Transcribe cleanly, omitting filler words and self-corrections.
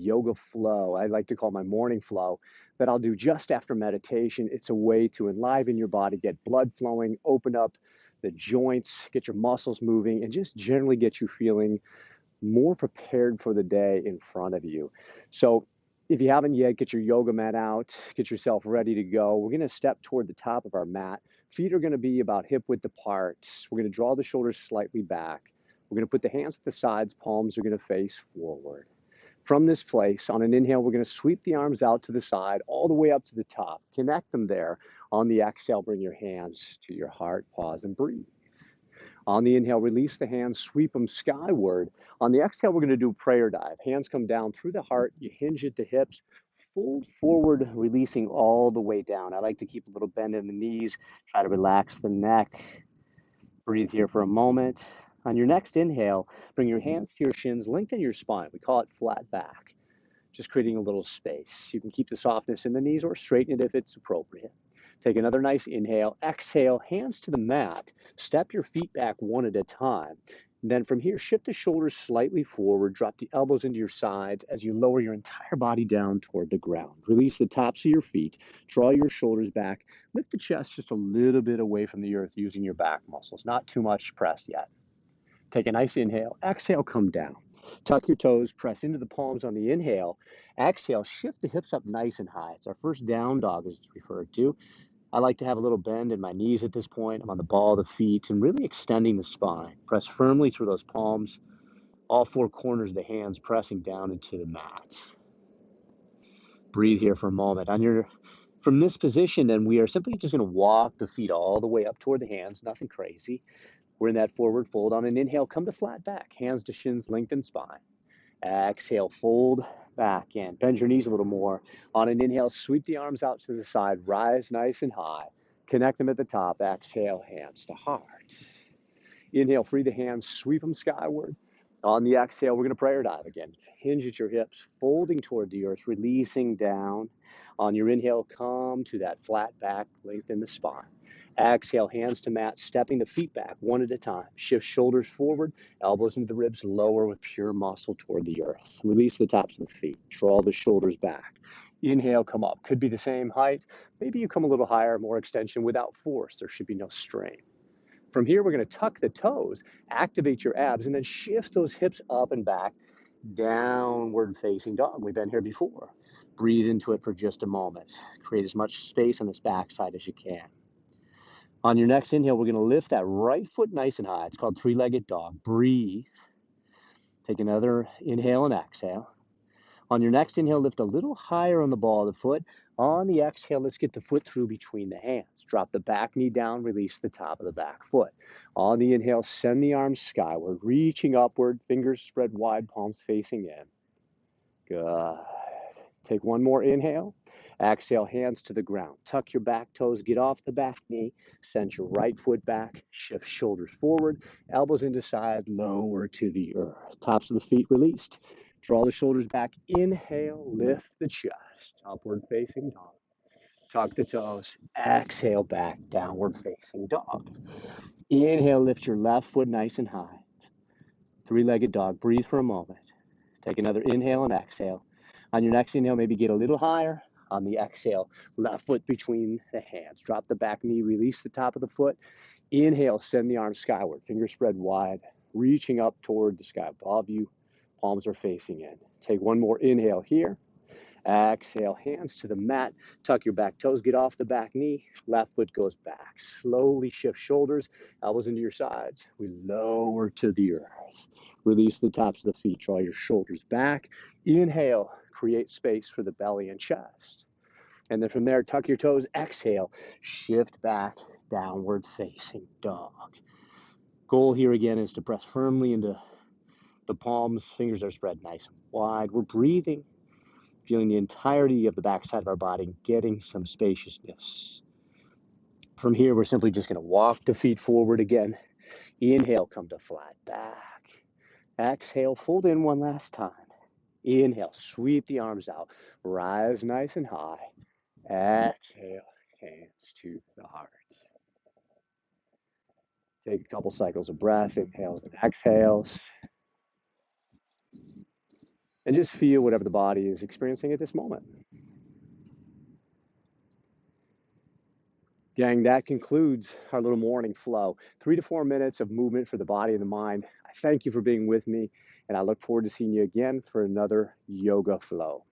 yoga flow. I like to call my morning flow that I'll do just after meditation. It's a way to enliven your body, get blood flowing, open up the joints, get your muscles moving, and just generally get you feeling more prepared for the day in front of you. So if you haven't yet, get your yoga mat out, get yourself ready to go. We're going to step toward the top of our mat. Feet are going to be about hip width apart. We're going to draw the shoulders slightly back. We're going to put the hands at the sides, palms are going to face forward. From this place, on an inhale, we're going to sweep the arms out to the side, all the way up to the top. Connect them there. On the exhale, bring your hands to your heart, pause, and breathe. On the inhale, release the hands, sweep them skyward. On the exhale, we're going to do prayer dive. Hands come down through the heart. You hinge at the hips, fold forward, releasing all the way down. I like to keep a little bend in the knees, try to relax the neck. Breathe here for a moment. On your next inhale, bring your hands to your shins, lengthen your spine. We call it flat back, just creating a little space. You can keep the softness in the knees or straighten it if it's appropriate. Take another nice inhale. Exhale, hands to the mat. Step your feet back one at a time. And then from here, shift the shoulders slightly forward. Drop the elbows into your sides as you lower your entire body down toward the ground. Release the tops of your feet. Draw your shoulders back. Lift the chest just a little bit away from the earth using your back muscles. Not too much press yet. Take a nice inhale. Exhale, come down. Tuck your toes, press into the palms on the inhale. Exhale, shift the hips up nice and high. It's our first down dog, as it's referred to. I like to have a little bend in my knees at this point. I'm on the ball of the feet and really extending the spine. Press firmly through those palms, all four corners of the hands pressing down into the mat. Breathe here for a moment. From this position, then, we are simply just going to walk the feet all the way up toward the hands, nothing crazy. We're in that forward fold. On an inhale, come to flat back, hands to shins, lengthen spine. Exhale, fold back in. Bend your knees a little more. On an inhale, sweep the arms out to the side. Rise nice and high. Connect them at the top. Exhale, hands to heart. Inhale, free the hands, sweep them skyward. On the exhale, we're going to prayer dive again. Hinge at your hips, folding toward the earth, releasing down. On your inhale, come to that flat back, lengthen the spine. Exhale, hands to mat, stepping the feet back one at a time. Shift shoulders forward, elbows into the ribs, lower with pure muscle toward the earth. Release the tops of the feet, draw the shoulders back. Inhale, come up. Could be the same height. Maybe you come a little higher, more extension without force. There should be no strain. From here, we're going to tuck the toes, activate your abs, and then shift those hips up and back, downward facing dog. We've been here before. Breathe into it for just a moment. Create as much space on this backside as you can. On your next inhale, we're going to lift that right foot nice and high. It's called three-legged dog. Breathe. Take another inhale and exhale. On your next inhale, lift a little higher on the ball of the foot. On the exhale, let's get the foot through between the hands. Drop the back knee down, release the top of the back foot. On the inhale, send the arms skyward, reaching upward, fingers spread wide, palms facing in. Good. Take one more inhale. Exhale, hands to the ground. Tuck your back toes, get off the back knee, send your right foot back, shift shoulders forward, elbows into side, lower to the earth. Tops of the feet released. Draw the shoulders back. Inhale, lift the chest, upward facing dog. Tuck the toes. Exhale, back, downward facing dog. Inhale, lift your left foot nice and high. Three-legged dog. Breathe for a moment. Take another inhale and exhale. On your next inhale, maybe get a little higher. On the exhale, left foot between the hands. Drop the back knee, release the top of the foot. Inhale, send the arms skyward. Fingers spread wide, reaching up toward the sky above you. Palms are facing in. Take one more inhale here. Exhale, hands to the mat. Tuck your back toes, get off the back knee. Left foot goes back. Slowly shift shoulders, elbows into your sides. We lower to the earth. Release the tops of the feet. Draw your shoulders back. Inhale, create space for the belly and chest. And then from there, tuck your toes. Exhale, shift back, downward facing dog. Goal here again is to press firmly into the palms. Fingers are spread nice and wide. We're breathing, feeling the entirety of the backside of our body, getting some spaciousness. From here, we're simply just going to walk the feet forward again. Inhale, come to flat back. Exhale, fold in one last time. Inhale, sweep the arms out. Rise nice and high. Exhale, hands to the heart. Take a couple cycles of breath, inhales and exhales. and just feel whatever the body is experiencing at this moment. Gang, that concludes our little morning flow. 3 to 4 minutes of movement for the body and the mind. I thank you for being with me, and I look forward to seeing you again for another yoga flow.